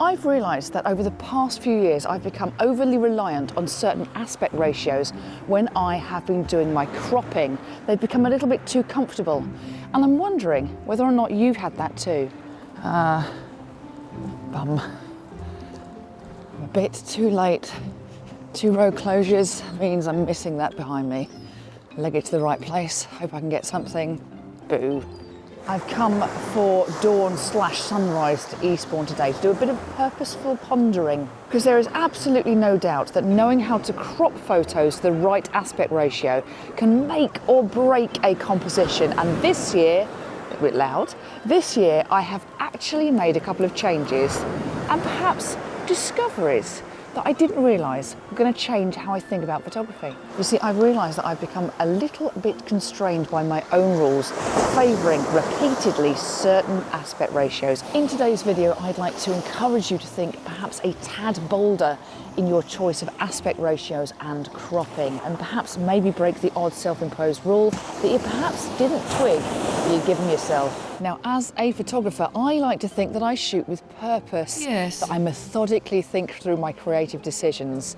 I've realised that over the past few years I've become overly reliant on certain aspect ratios when I have been doing my cropping. They've become a little bit too comfortable, and I'm wondering whether or not you've had that too. Bum. I'm a bit too late. 2 row closures means I'm missing that behind me. Leg it to the right place, hope I can get something. Boo. I've come for dawn/sunrise to Eastbourne today to do a bit of purposeful pondering, because there is absolutely no doubt that knowing how to crop photos to the right aspect ratio can make or break a composition. And this year, a bit loud, this year I have actually made a couple of changes and perhaps discoveries that I didn't realise were going to change how I think about photography. You see, I've realised that I've become a little bit constrained by my own rules, favouring repeatedly certain aspect ratios. In today's video, I'd like to encourage you to think perhaps a tad bolder in your choice of aspect ratios and cropping, and perhaps maybe break the odd self-imposed rule that you perhaps didn't twig that you'd given yourself. Now, as a photographer, I like to think that I shoot with purpose. Yes. That I methodically think through my creative decisions.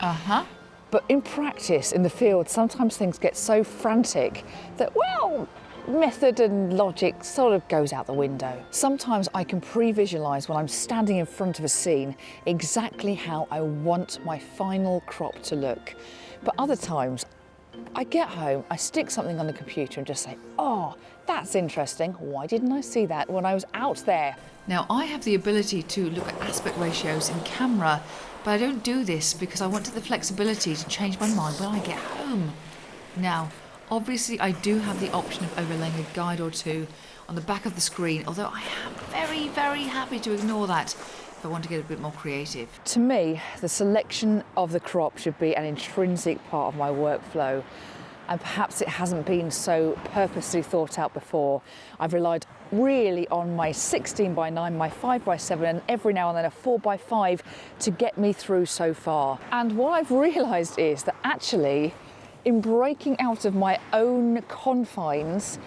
But in practice, in the field, sometimes things get so frantic that, well, method and logic sort of goes out the window. Sometimes I can pre-visualise when I'm standing in front of a scene exactly how I want my final crop to look. But other times, I get home, I stick something on the computer and just say, oh, that's interesting. Why didn't I see that when I was out there? Now, I have the ability to look at aspect ratios in camera, but I don't do this because I wanted the flexibility to change my mind when I get home. Now, obviously I do have the option of overlaying a guide or two on the back of the screen, although I am very, very happy to ignore that if I want to get a bit more creative. To me, the selection of the crop should be an intrinsic part of my workflow. And perhaps it hasn't been so purposely thought out before. I've relied really on my 16:9, my 5:7, and every now and then a 4:5 to get me through so far. And what I've realised is that actually, in breaking out of my own confines,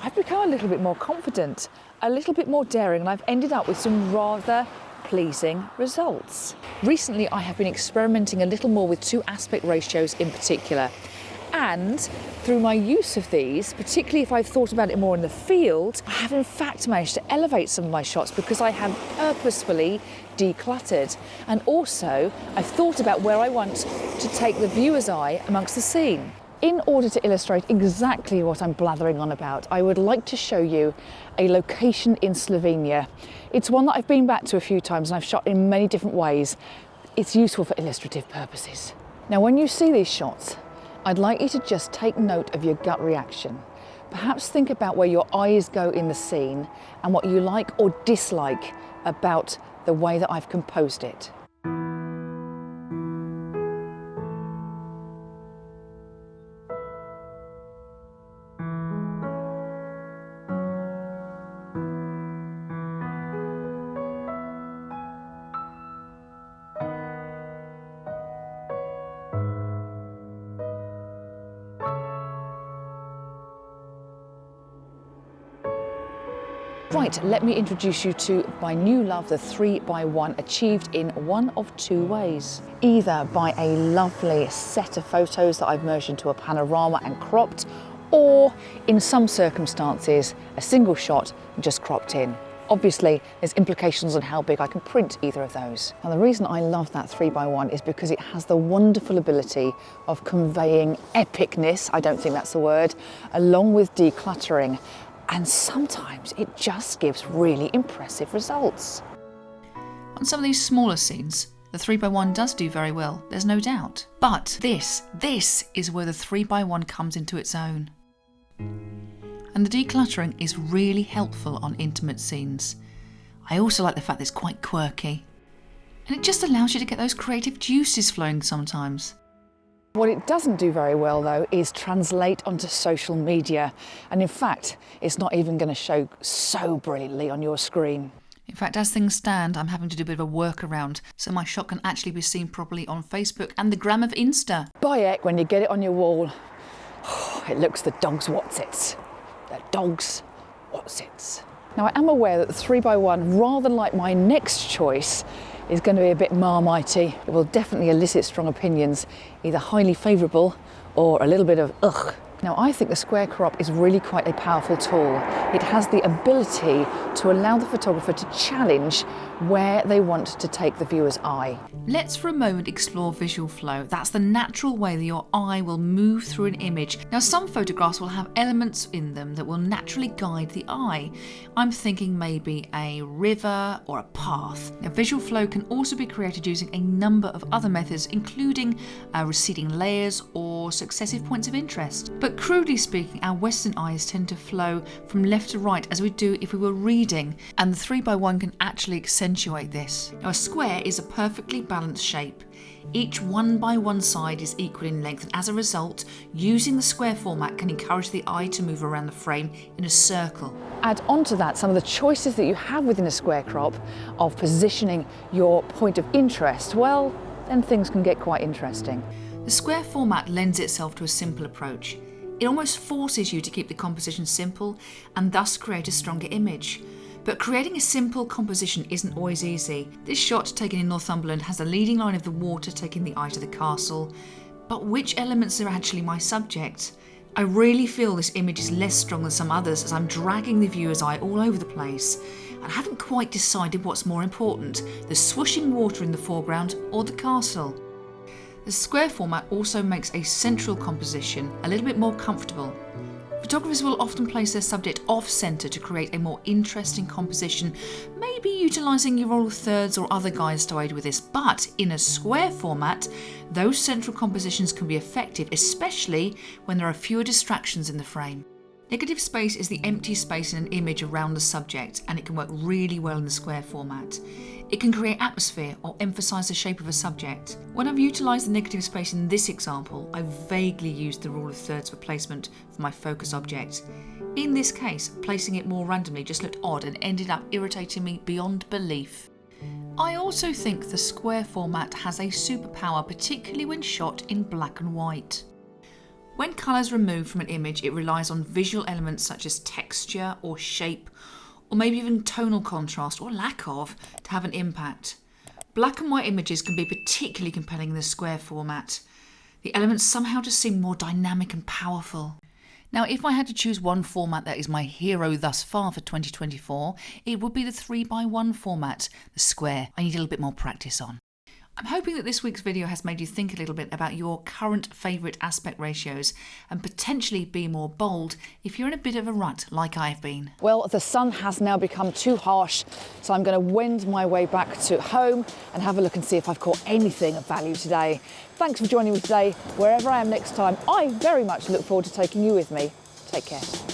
I've become a little bit more confident, a little bit more daring, and I've ended up with some rather pleasing results. Recently, I have been experimenting a little more with 2 aspect ratios in particular. And through my use of these, particularly if I've thought about it more in the field, I have in fact managed to elevate some of my shots because I have purposefully decluttered. And also, I've thought about where I want to take the viewer's eye amongst the scene. In order to illustrate exactly what I'm blathering on about, I would like to show you a location in Slovenia. It's one that I've been back to a few times and I've shot in many different ways. It's useful for illustrative purposes. Now, when you see these shots, I'd like you to just take note of your gut reaction. Perhaps think about where your eyes go in the scene and what you like or dislike about the way that I've composed it. Right, let me introduce you to my new love, the 3:1, achieved in one of 2 ways. Either by a lovely set of photos that I've merged into a panorama and cropped, or in some circumstances, a single shot just cropped in. Obviously, there's implications on how big I can print either of those. And the reason I love that 3:1 is because it has the wonderful ability of conveying epicness, I don't think that's the word, along with decluttering. And sometimes it just gives really impressive results. On some of these smaller scenes, the 3:1 does do very well, there's no doubt. But this is where the 3:1 comes into its own. And the decluttering is really helpful on intimate scenes. I also like the fact that it's quite quirky. And it just allows you to get those creative juices flowing sometimes. What it doesn't do very well, though, is translate onto social media. And in fact, it's not even going to show so brilliantly on your screen. In fact, as things stand, I'm having to do a bit of a workaround so my shot can actually be seen properly on Facebook and the gram of Insta. By heck, when you get it on your wall, it looks the dog's whatsits. The dog's whatsits. Now, I am aware that the 3:1, rather like my next choice, is going to be a bit marmitey. It will definitely elicit strong opinions, either highly favourable or a little bit of ugh. Now, I think the square crop is really quite a powerful tool. It has the ability to allow the photographer to challenge where they want to take the viewer's eye. Let's for a moment explore visual flow. That's the natural way that your eye will move through an image. Now, some photographs will have elements in them that will naturally guide the eye. I'm thinking maybe a river or a path. Now, visual flow can also be created using a number of other methods, including receding layers or successive points of interest. But crudely speaking, our Western eyes tend to flow from left to right as we do if we were reading, and the 3x1 can actually accentuate this. Now, a square is a perfectly balanced shape. Each 1x1 side is equal in length, and as a result, using the square format can encourage the eye to move around the frame in a circle. Add on to that some of the choices that you have within a square crop of positioning your point of interest, well, then things can get quite interesting. The square format lends itself to a simple approach. It almost forces you to keep the composition simple and thus create a stronger image. But creating a simple composition isn't always easy. This shot taken in Northumberland has the leading line of the water taking the eye to the castle. But which elements are actually my subject? I really feel this image is less strong than some others as I'm dragging the viewer's eye all over the place. I haven't quite decided what's more important, the swooshing water in the foreground or the castle. The square format also makes a central composition a little bit more comfortable. Photographers will often place their subject off-centre to create a more interesting composition, maybe utilising your rule of thirds or other guides to aid with this, but in a square format, those central compositions can be effective, especially when there are fewer distractions in the frame. Negative space is the empty space in an image around the subject, and it can work really well in the square format. It can create atmosphere or emphasise the shape of a subject. When I've utilised the negative space in this example, I vaguely used the rule of thirds for placement for my focus object. In this case, placing it more randomly just looked odd and ended up irritating me beyond belief. I also think the square format has a superpower, particularly when shot in black and white. When colour is removed from an image, it relies on visual elements such as texture or shape, or maybe even tonal contrast or lack of, to have an impact. Black and white images can be particularly compelling in the square format. The elements somehow just seem more dynamic and powerful. Now, if I had to choose one format that is my hero thus far for 2024, it would be the 3x1 format, the square. I need a little bit more practice on. I'm hoping that this week's video has made you think a little bit about your current favourite aspect ratios and potentially be more bold if you're in a bit of a rut like I've been. Well, the sun has now become too harsh, so I'm going to wend my way back to home and have a look and see if I've caught anything of value today. Thanks for joining me today. Wherever I am next time, I very much look forward to taking you with me. Take care.